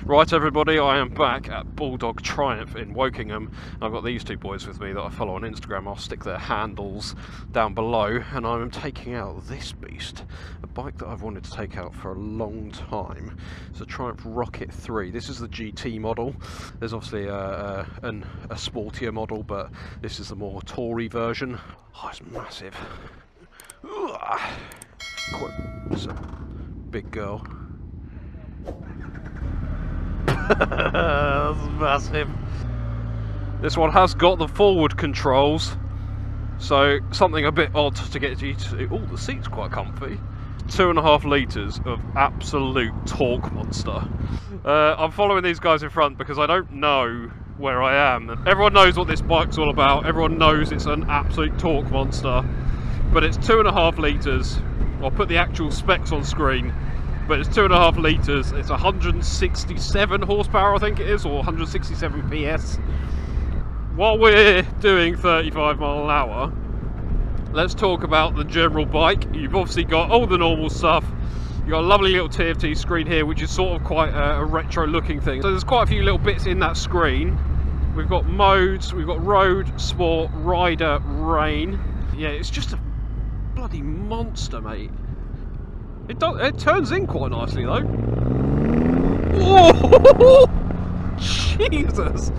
Right everybody, I am back at Bulldog Triumph in Wokingham. I've got these two boys with me that I follow on Instagram. I'll stick their handles down below, and I'm taking out this beast, a bike that I've wanted to take out for a long time. It's a Triumph Rocket 3. This is the GT model. There's obviously a sportier model, but this is the more toury version. Oh, it's massive. It's a big girl. That's massive. This one has got the forward controls, so something a bit odd to get used to. Oh, the seat's quite comfy. 2.5 litres of absolute torque monster. I'm following these guys in front because I don't know where I am. Everyone knows what this bike's all about. Everyone knows it's an absolute torque monster, but it's 2.5 litres. I'll put the actual specs on screen. But it's 2.5 litres, it's 167 horsepower I think it is, or 167 PS. While we're doing 35 mile an hour, let's talk about the general bike. You've obviously got all the normal stuff. You've got a lovely little TFT screen here, which is sort of quite a retro looking thing. So there's quite a few little bits in that screen. We've got modes, we've got road, sport, rider, rain. Yeah, it's just a bloody monster, mate. It turns in quite nicely though. Oh, Jesus!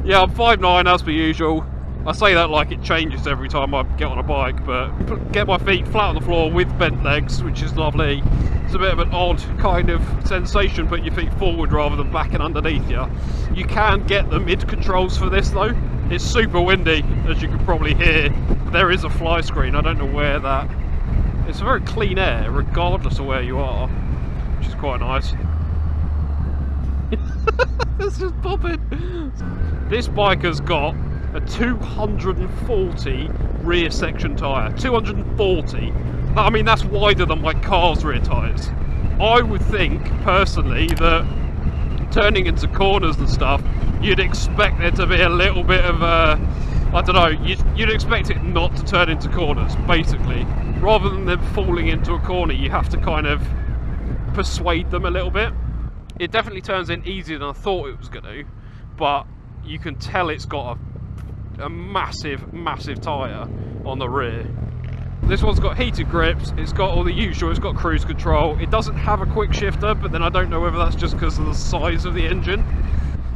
Yeah, I'm 5'9" as per usual. I say that like it changes every time I get on a bike, but get my feet flat on the floor with bent legs, which is lovely. It's a bit of an odd kind of sensation, putting your feet forward rather than back and underneath you. You can get the mid controls for this though. It's super windy, as you can probably hear. There is a fly screen, I don't know where that... It's very clean air, regardless of where you are, which is quite nice. It's just popping. This bike has got a 240 rear section tyre. 240. I mean, that's wider than my car's rear tyres. I would think, personally, that turning into corners and stuff, you'd expect there to be a little bit of a... I don't know, you'd expect it not to turn into corners, basically. Rather than them falling into a corner, you have to kind of persuade them a little bit. It definitely turns in easier than I thought it was going to, but you can tell it's got a massive, massive tyre on the rear. This one's got heated grips, it's got all the usual, it's got cruise control. It doesn't have a quick shifter, but then I don't know whether that's just because of the size of the engine.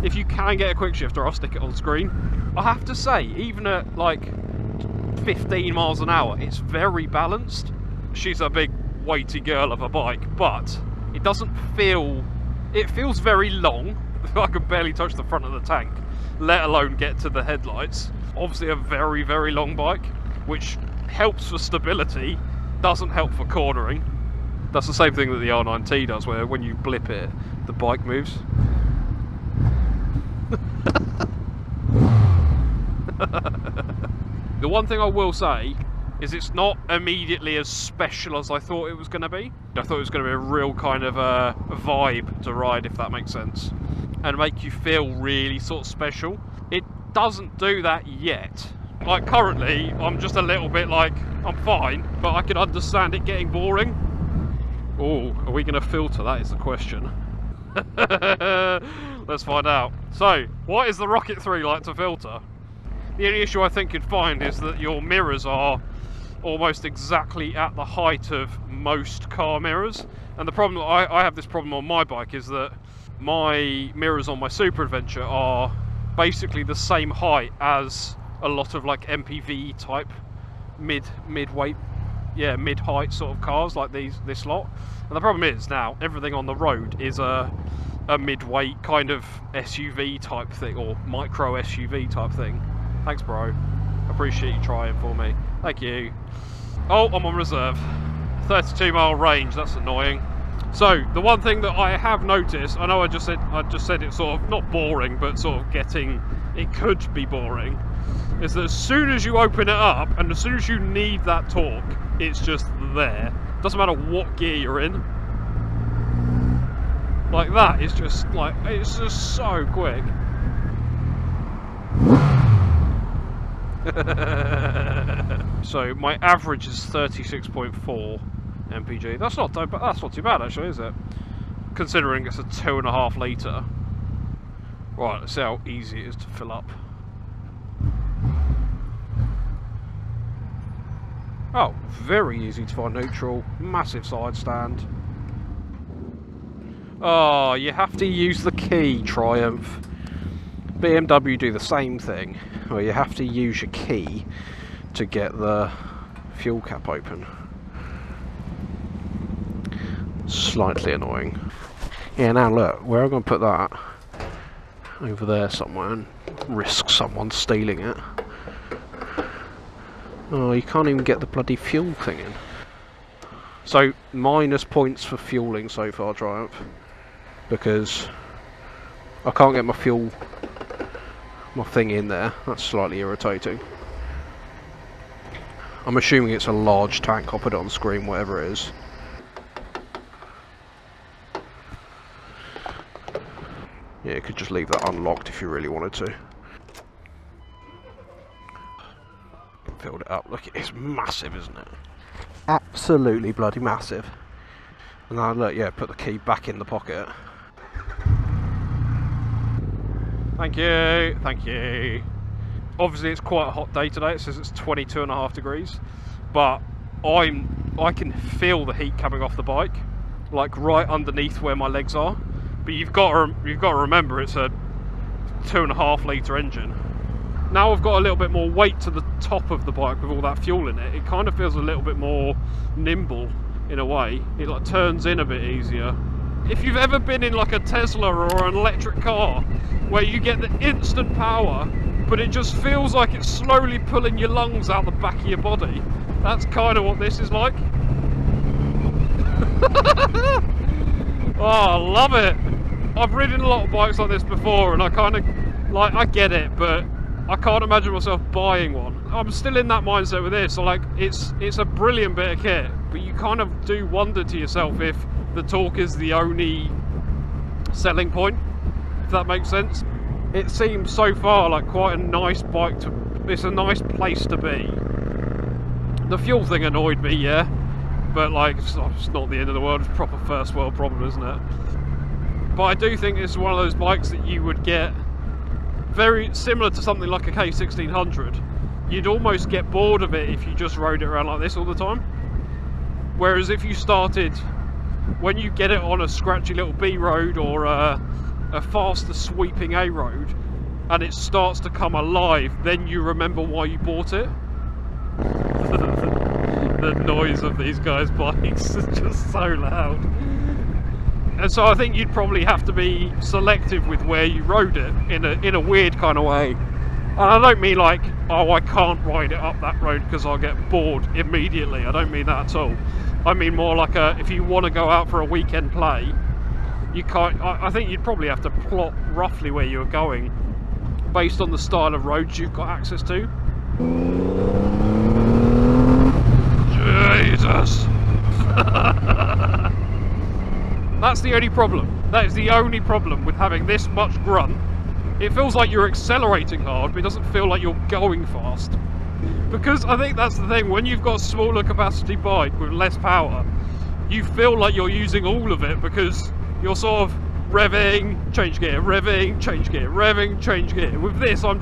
If you can get a quick shifter, I'll stick it on screen. I have to say, even at like 15 miles an hour, it's very balanced. She's a big weighty girl of a bike, but it doesn't feel... It feels very long. I can barely touch the front of the tank, let alone get to the headlights. Obviously a very, very long bike, which helps for stability, doesn't help for cornering. That's the same thing that the R9T does, where when you blip it, the bike moves. The one thing I will say is it's not immediately as special as I thought it was going to be. I thought it was going to be a real kind of a vibe to ride, if that makes sense, and make you feel really sort of special. It doesn't do that yet. Like currently, I'm just a little bit like, I'm fine, but I can understand it getting boring. Oh, are we going to filter? That is the question. Let's find out. So, what is the Rocket 3 like to filter? The only issue I think you'd find is that your mirrors are almost exactly at the height of most car mirrors. And the problem, I have this problem on my bike, is that my mirrors on my Super Adventure are basically the same height as a lot of like MPV type mid-weight, yeah, mid-height sort of cars like this lot. And the problem is now everything on the road is a mid-weight kind of SUV type thing, or micro SUV type thing. Thanks, bro. Appreciate you trying for me. Thank you. Oh, I'm on reserve. 32 mile range, that's annoying. So, the one thing that I have noticed, I know I just said it's sort of, not boring, but sort of getting, it could be boring, is that as soon as you open it up, and as soon as you need that torque, it's just there. Doesn't matter what gear you're in. Like that, it's just like, it's just so quick. So my average is 36.4 mpg. That's not too bad actually, is it? considering it's a 2.5 litre. Right, let's see how easy it is to fill up. Oh, very easy to find neutral, massive side stand. Oh, you have to use the key, Triumph. BMW do the same thing, where you have to use your key to get the fuel cap open. Slightly annoying. Yeah, now look, where am I going to put that? Over there somewhere and risk someone stealing it. Oh, you can't even get the bloody fuel thing in. So, minus points for fueling so far, Triumph. Because I can't get my thing in there. That's slightly irritating. I'm assuming it's a large tank. I'll put it on screen, whatever it is. Yeah, you could just leave that unlocked if you really wanted to. Filled it up. Look, it's massive, isn't it? Absolutely bloody massive. And now look, yeah, put the key back in the pocket. Thank you, thank you. Obviously it's quite a hot day today. It says it's 22.5 degrees, but I can feel the heat coming off the bike, like right underneath where my legs are. But you've got to remember it's a 2.5 litre engine. Now I've got a little bit more weight to the top of the bike with all that fuel in it. It kind of feels a little bit more nimble in a way. It like turns in a bit easier. If you've ever been in like a Tesla or an electric car where you get the instant power, but it just feels like it's slowly pulling your lungs out the back of your body, that's kind of what this is like. Oh, I love it. I've ridden a lot of bikes like this before, and I kind of like, I get it, but I can't imagine myself buying one. I'm still in that mindset with this. So like, it's a brilliant bit of kit, but you kind of do wonder to yourself if the torque is the only selling point, if that makes sense. It seems so far like quite a nice bike to, it's a nice place to be. The fuel thing annoyed me, yeah, but like, it's not the end of the world. It's a proper first world problem, isn't it? But I do think it's one of those bikes that you would get very similar to something like a K1600. You'd almost get bored of it if you just rode it around like this all the time. Whereas if you started, when you get it on a scratchy little B road or a faster sweeping A road, and it starts to come alive, then you remember why you bought it. The noise of these guys' bikes is just so loud. And so I think you'd probably have to be selective with where you rode it in a weird kind of way. And I don't mean like, oh, I can't ride it up that road because I'll get bored immediately. I don't mean that at all. I mean more like if you want to go out for a weekend play, you can't. I think you'd probably have to plot roughly where you're going based on the style of roads you've got access to. Jesus. That's the only problem. That is the only problem with having this much grunt. It feels like you're accelerating hard, but it doesn't feel like you're going fast. Because I think that's the thing, when you've got a smaller capacity bike with less power, you feel like you're using all of it because you're sort of revving, change gear, revving, change gear, revving, change gear. With this, I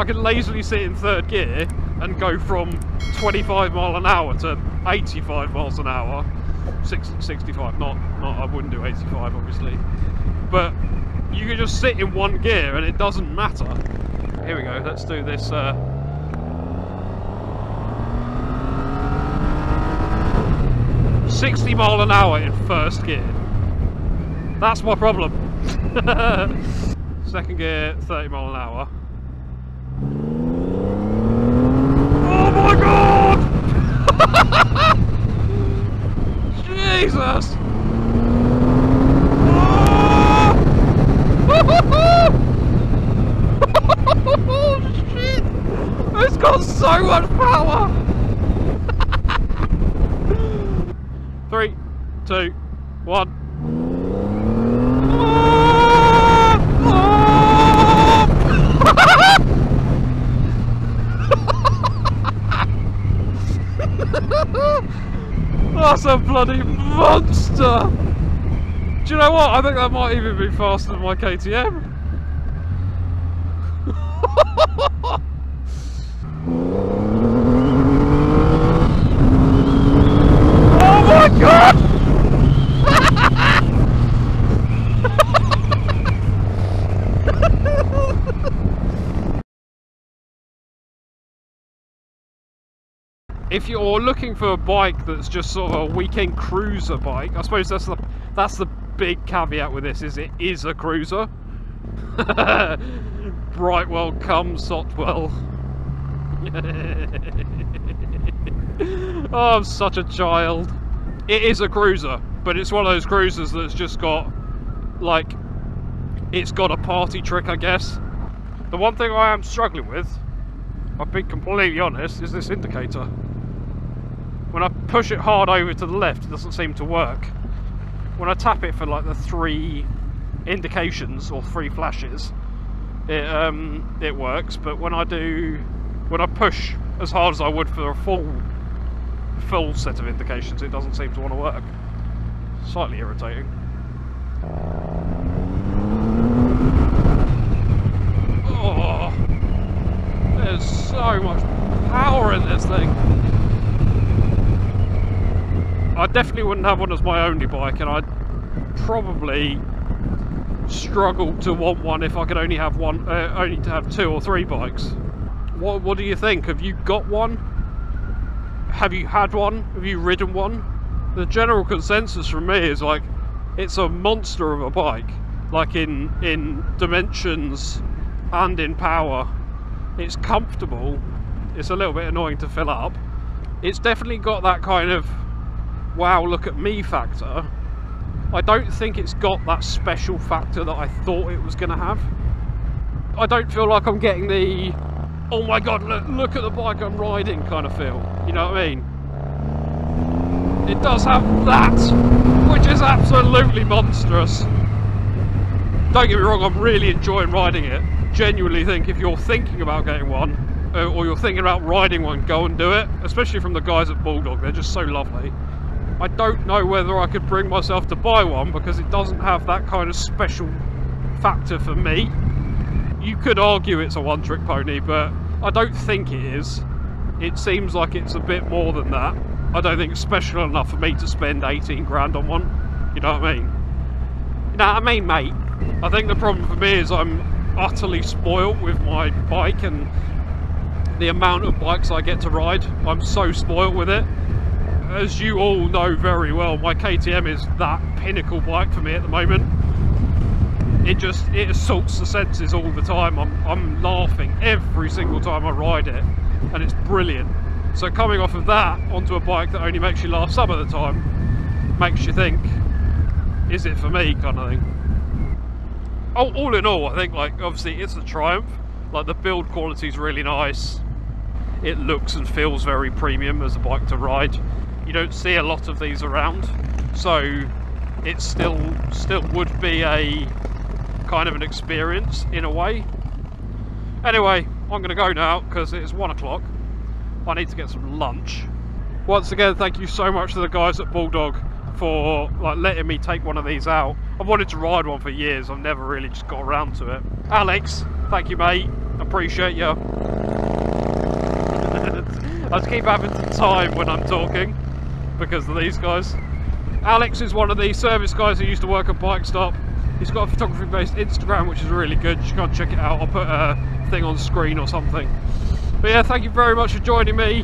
can lazily sit in third gear and go from 25 mile an hour to 85 miles an hour. 65, not I wouldn't do 85 obviously, but you can just sit in one gear and it doesn't matter. Here we go, let's do this 60 mile an hour in first gear. That's my problem. Second gear, 30 mile an hour. Oh my god! Jesus! Oh shit! It's got so much power! 3, 2, 1. That's a bloody monster! Do you know know what? I think that might even be faster than my KTM. Oh my god! If you're looking for a bike that's just sort of a weekend cruiser bike, I suppose that's the big caveat with this, is it is a cruiser. Brightwell come Sotwell. Oh, I'm such a child. It is a cruiser, but it's one of those cruisers that's just got, like, it's got a party trick, I guess. The one thing I am struggling with, I'll be completely honest, is this indicator. When I push it hard over to the left, it doesn't seem to work. When I tap it for like the 3 indications or 3 flashes, it works. But when I push as hard as I would for a full set of indications, it doesn't seem to want to work. Slightly irritating. Oh, there's so much power in this thing. I definitely wouldn't have one as my only bike, and I'd probably struggle to want one if I could only have one, only to have 2 or 3 bikes. What do you think? Have you got one? Have you had one? Have you ridden one? The general consensus from me is like, it's a monster of a bike, like in dimensions and in power. It's comfortable. It's a little bit annoying to fill up. It's definitely got that kind of wow, look at me factor. I don't think it's got that special factor that I thought it was going to have. I don't feel like I'm getting the, oh my god, look at the bike I'm riding kind of feel. You know what I mean? It does have that, which is absolutely monstrous. Don't get me wrong, I'm really enjoying riding it. Genuinely think if you're thinking about getting one, or you're thinking about riding one, go and do it. Especially from the guys at Bulldog, they're just so lovely. I don't know whether I could bring myself to buy one because it doesn't have that kind of special factor for me. You could argue it's a one-trick pony, but I don't think it is. It seems like it's a bit more than that. I don't think it's special enough for me to spend 18 grand on one. You know what I mean? You know what I mean, mate? I think the problem for me is I'm utterly spoilt with my bike and the amount of bikes I get to ride. I'm so spoilt with it. As you all know very well, my KTM is that pinnacle bike for me at the moment. It assaults the senses all the time. I'm laughing every single time I ride it, and it's brilliant. So coming off of that onto a bike that only makes you laugh some of the time, makes you think, is it for me, kind of thing. All in all, I think, like, obviously it's a Triumph. Like, the build quality is really nice. It looks and feels very premium as a bike to ride. You don't see a lot of these around, so it still would be a kind of an experience in a way. Anyway, I'm going to go now because it's 1 o'clock. I need to get some lunch. Once again, thank you so much to the guys at Bulldog for like letting me take one of these out. I've wanted to ride one for years. I've never really just got around to it. Alex, thank you, mate. Appreciate you. I just keep having the time when I'm talking because of these guys. Alex is one of the service guys who used to work at Bike Stop. He's got a photography based Instagram which is really good. You should go and check it out. I'll put a thing on screen or something. But yeah, thank you very much for joining me.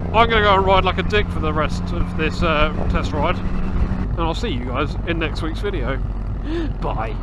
I'm going to go and ride like a dick for the rest of this test ride. And I'll see you guys in next week's video. Bye.